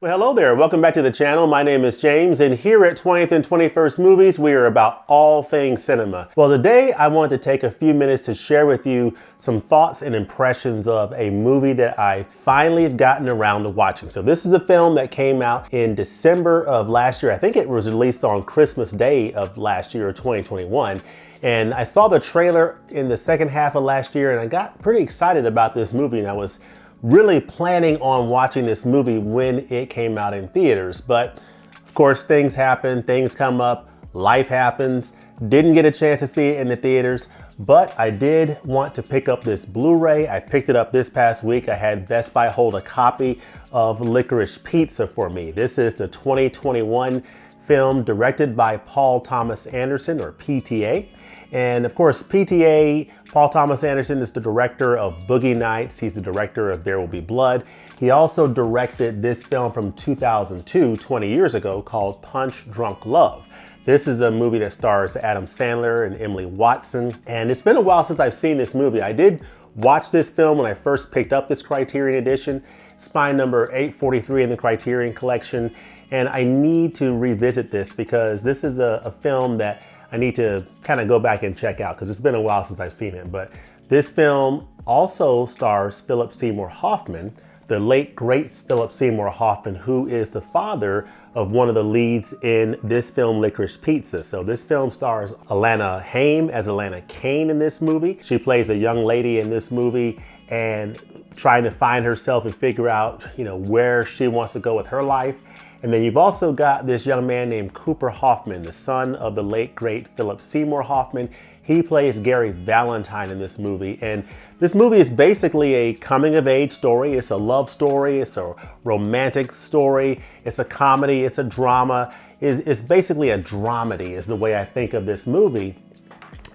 Well, hello there. Welcome back to the channel. My name is James, and here at 20th and 21st Movies, we are about all things cinema. Well, today I want to take a few minutes to share with you some thoughts and impressions of a movie that I finally have gotten around to watching. So this is a film that came out in December of last year. I think it was released on Christmas Day of last year, 2021. And I saw the trailer in the second half of last year, and I got pretty excited about this movie, and I was really planning on watching this movie when it came out in theaters. But of course, things happen, things come up, life happens. Didn't get a chance to see it in the theaters, but I did want to pick up this Blu-ray. I picked it up this past week. I had Best Buy hold a copy of Licorice Pizza for me. This is the 2021 film directed by Paul Thomas Anderson, or PTA. And of course, PTA, Paul Thomas Anderson, is the director of Boogie Nights. He's the director of There Will Be Blood. He also directed this film from 2002, 20 years ago, called Punch Drunk Love. This is a movie that stars Adam Sandler and Emily Watson. And it's been a while since I've seen this movie. I did watch this film when I first picked up this Criterion edition, spine number 843 in the Criterion collection. And I need to revisit this because this is a film that I need to kind of go back and check out because it's been a while since I've seen it. But this film also stars Philip Seymour Hoffman, the late great Philip Seymour Hoffman, who is the father of one of the leads in this film, Licorice Pizza. So this film stars Alana Haim as Alana Kane in this movie. She plays a young lady in this movie and trying to find herself and figure out, where she wants to go with her life. And then you've also got this young man named Cooper Hoffman, the son of the late great Philip Seymour Hoffman. He plays Gary Valentine in this movie. And this movie is basically a coming of age story. It's a love story. It's a romantic story. It's a comedy. It's a drama. It's basically a dramedy is the way I think of this movie.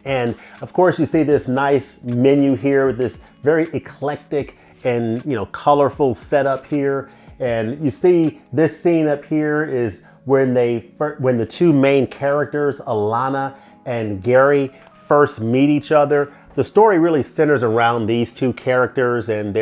And of course you see this nice menu here with this very eclectic and colorful setup here. And you see this scene up here is when the two main characters, Alana and Gary, first meet each other. The story really centers around these two characters and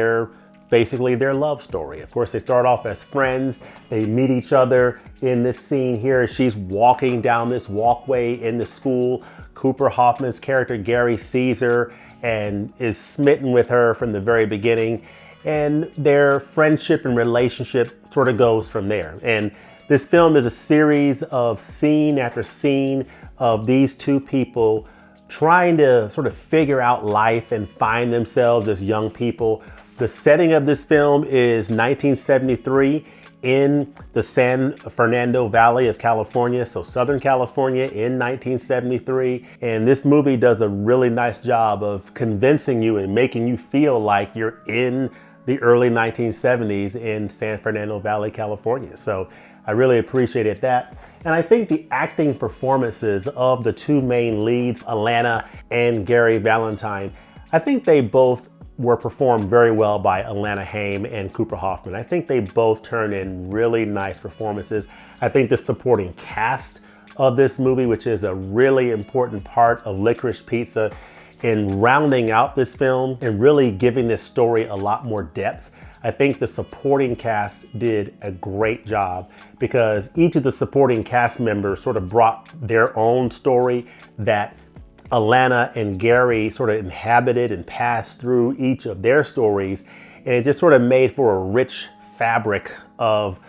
basically their love story. Of course, they start off as friends. They meet each other in this scene here. She's walking down this walkway in the school. Cooper Hoffman's character, Gary, sees her and is smitten with her from the very beginning. And their friendship and relationship sort of goes from there. And this film is a series of scene after scene of these two people trying to sort of figure out life and find themselves as young people. The setting of this film is 1973 in the San Fernando Valley of California, so Southern California in 1973. And this movie does a really nice job of convincing you and making you feel like you're in the early 1970s in San Fernando Valley, California. So I really appreciated that. And I think the acting performances of the two main leads, Alana and Gary Valentine, I think they both were performed very well by Alana Haim and Cooper Hoffman. I think they both turned in really nice performances. I think the supporting cast of this movie, which is a really important part of Licorice Pizza, in rounding out this film and really giving this story a lot more depth. I think the supporting cast did a great job because each of the supporting cast members sort of brought their own story that Alana and Gary sort of inhabited and passed through each of their stories. And it just sort of made for a rich fabric of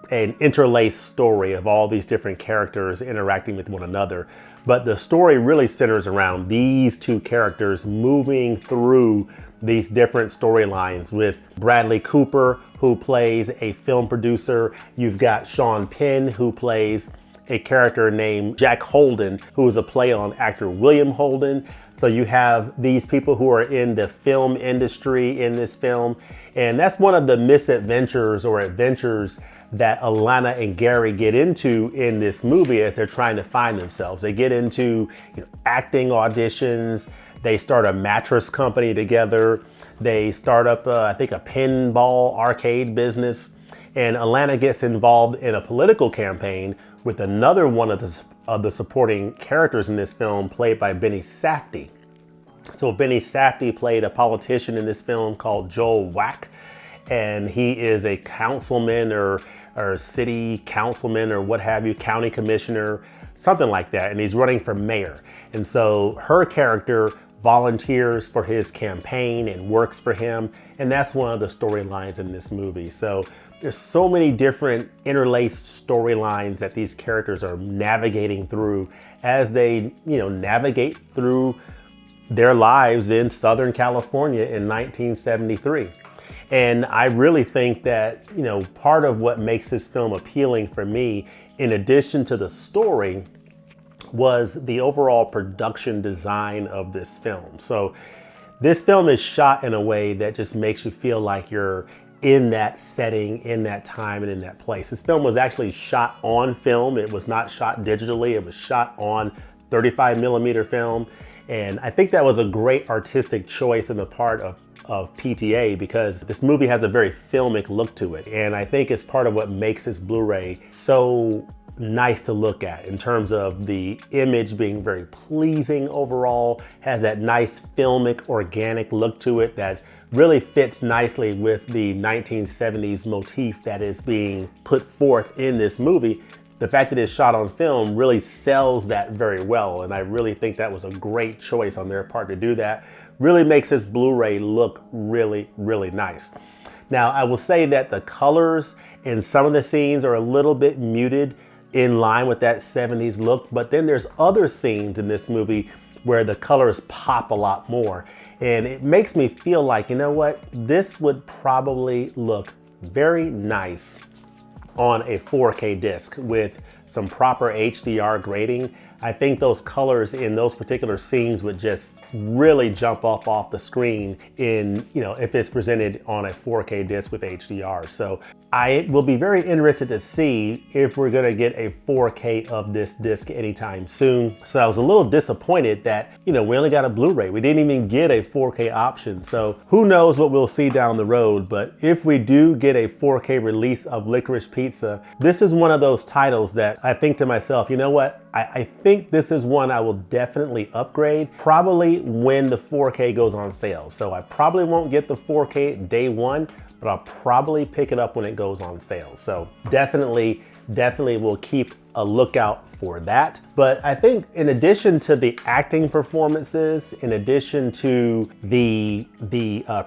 an interlaced story of all these different characters interacting with one another. But the story really centers around these two characters moving through these different storylines with Bradley Cooper, who plays a film producer. You've got Sean Penn, who plays a character named Jack Holden, who is a play on actor William Holden. So you have these people who are in the film industry in this film. And that's one of the misadventures or adventures that Alana and Gary get into in this movie as they're trying to find themselves. They get into acting auditions. They start a mattress company together. They start up, I think, a pinball arcade business. And Alana gets involved in a political campaign with another one of the supporting characters in this film, played by Benny Safdie. So Benny Safdie played a politician in this film called Joel Wack. And he is a councilman or or city councilman or what have you, county commissioner, something like that. And he's running for mayor. And so her character volunteers for his campaign and works for him. And that's one of the storylines in this movie. So there's so many different interlaced storylines that these characters are navigating through as they, navigate through their lives in Southern California in 1973. And I really think that, part of what makes this film appealing for me, in addition to the story, was the overall production design of this film. So this film is shot in a way that just makes you feel like you're in that setting, in that time, and in that place. This film was actually shot on film. It was not shot digitally. It was shot on 35 millimeter film. And I think that was a great artistic choice on the part of PTA, because this movie has a very filmic look to it. And I think it's part of what makes this Blu-ray so nice to look at, in terms of the image being very pleasing overall, has that nice filmic, organic look to it that really fits nicely with the 1970s motif that is being put forth in this movie. The fact that it's shot on film really sells that very well, and I really think that was a great choice on their part to do that. Really makes this Blu-ray look really, really nice. Now, I will say that the colors in some of the scenes are a little bit muted, in line with that 70s look, but then there's other scenes in this movie where the colors pop a lot more. And it makes me feel like, this would probably look very nice on a 4K disc with some proper HDR grading. I think those colors in those particular scenes would just really jump off the screen in, if it's presented on a 4K disc with HDR. So I will be very interested to see if we're gonna get a 4K of this disc anytime soon. So I was a little disappointed that, we only got a Blu-ray. We didn't even get a 4K option. So who knows what we'll see down the road. But if we do get a 4K release of Licorice Pizza, this is one of those titles that I think to myself, I think this is one I will definitely upgrade, probably when the 4K goes on sale. So I probably won't get the 4K day one, but I'll probably pick it up when it goes on sale. So definitely will keep a lookout for that. But I think in addition to the acting performances, in addition to the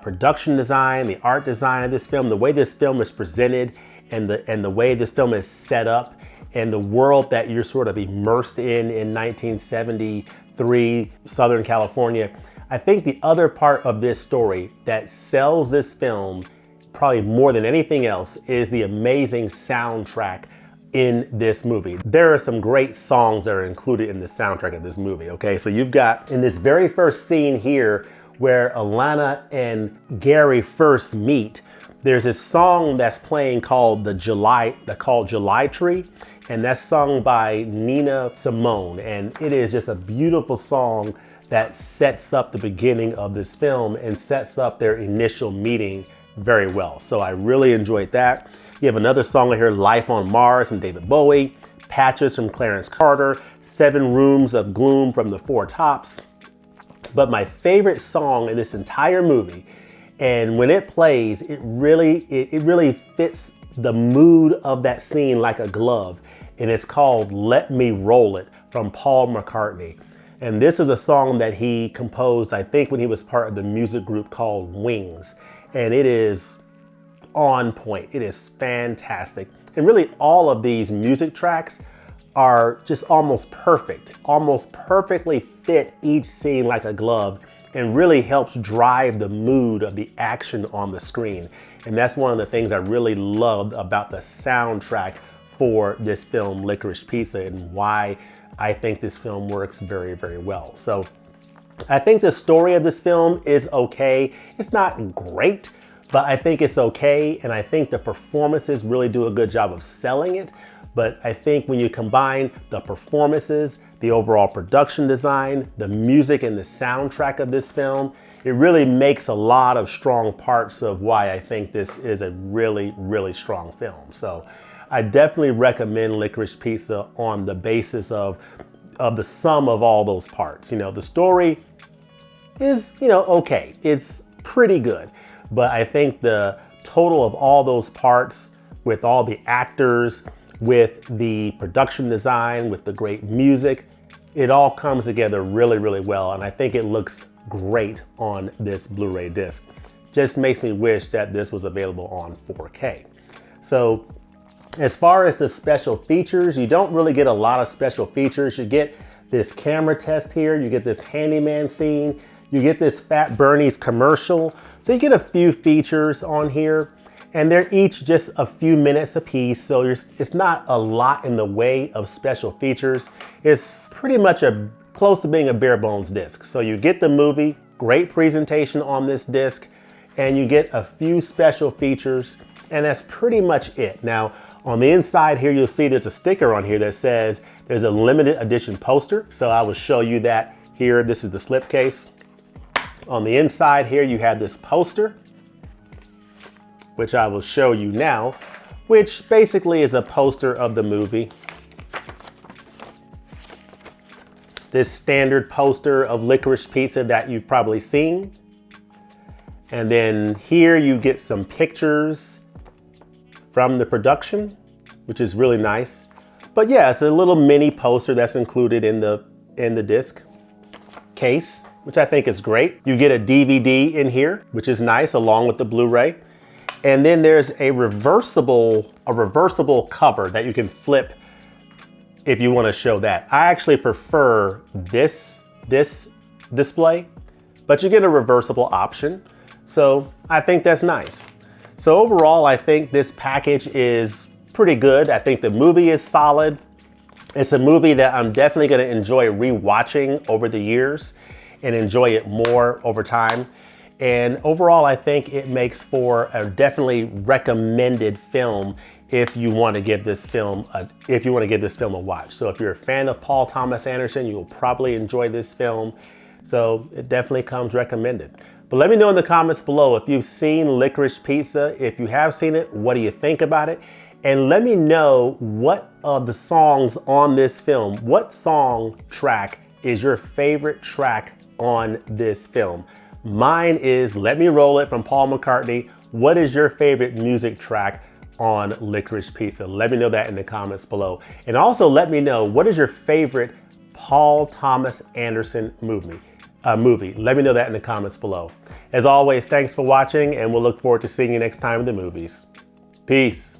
production design, the art design of this film, the way this film is presented, and the way this film is set up, and the world that you're sort of immersed in 1973 Southern California, I think the other part of this story that sells this film probably more than anything else is the amazing soundtrack in this movie. There are some great songs that are included in the soundtrack of this movie, okay? So you've got, in this very first scene here, where Alana and Gary first meet, there's this song that's playing called July Tree, and that's sung by Nina Simone. And it is just a beautiful song that sets up the beginning of this film and sets up their initial meeting very well. So I really enjoyed that. You have another song here, Life on Mars from David Bowie, Patches from Clarence Carter, 7 Rooms of Gloom from the Four Tops. But my favorite song in this entire movie, and when it plays, it really fits the mood of that scene like a glove. And it's called Let Me Roll It from Paul McCartney. And this is a song that he composed, I think, when he was part of the music group called Wings. And it is on point. It is fantastic. And really all of these music tracks are just almost perfectly fit each scene like a glove, and really helps drive the mood of the action on the screen. And that's one of the things I really loved about the soundtrack for this film, Licorice Pizza, and why I think this film works very, very well. So I think the story of this film is okay. It's not great, but I think it's okay. And I think the performances really do a good job of selling it. But I think when you combine the performances, the overall production design, the music and the soundtrack of this film, it really makes a lot of strong parts of why I think this is a really, really strong film. So I definitely recommend Licorice Pizza on the basis of the sum of all those parts. The story is, okay. It's pretty good. But I think the total of all those parts with all the actors, with the production design, with the great music. It all comes together really, really well, and I think it looks great on this Blu-ray disc. Just makes me wish that this was available on 4K. So as far as the special features, you don't really get a lot of special features. You get this camera test here, you get this handyman scene, you get this Fat Bernie's commercial. So you get a few features on here, and they're each just a few minutes a piece. So it's not a lot in the way of special features. It's pretty much close to being a bare bones disc. So you get the movie, great presentation on this disc, and you get a few special features, and that's pretty much it. Now, on the inside here, you'll see there's a sticker on here that says there's a limited edition poster. So I will show you that here. This is the slipcase. On the inside here, you have this poster, which I will show you now, which basically is a poster of the movie. This standard poster of Licorice Pizza that you've probably seen. And then here you get some pictures from the production, which is really nice. But yeah, it's a little mini poster that's included in the disc case, which I think is great. You get a DVD in here, which is nice, along with the Blu-ray. And then there's a reversible cover that you can flip if you want to show that. I actually prefer this display, but you get a reversible option. So I think that's nice. So overall, I think this package is pretty good. I think the movie is solid. It's a movie that I'm definitely going to enjoy rewatching over the years and enjoy it more over time. And overall, I think it makes for a definitely recommended film if you want to give this film a watch. So if you're a fan of Paul Thomas Anderson, you will probably enjoy this film. So it definitely comes recommended. But let me know in the comments below if you've seen Licorice Pizza. If you have seen it, what do you think about it? And let me know what of the songs on this film, what song track is your favorite track on this film? Mine is Let Me Roll It from Paul McCartney. What is your favorite music track on Licorice Pizza? Let me know that in the comments below. And also let me know, what is your favorite Paul Thomas Anderson movie? Let me know that in the comments below. As always, thanks for watching, and we'll look forward to seeing you next time in the movies. Peace.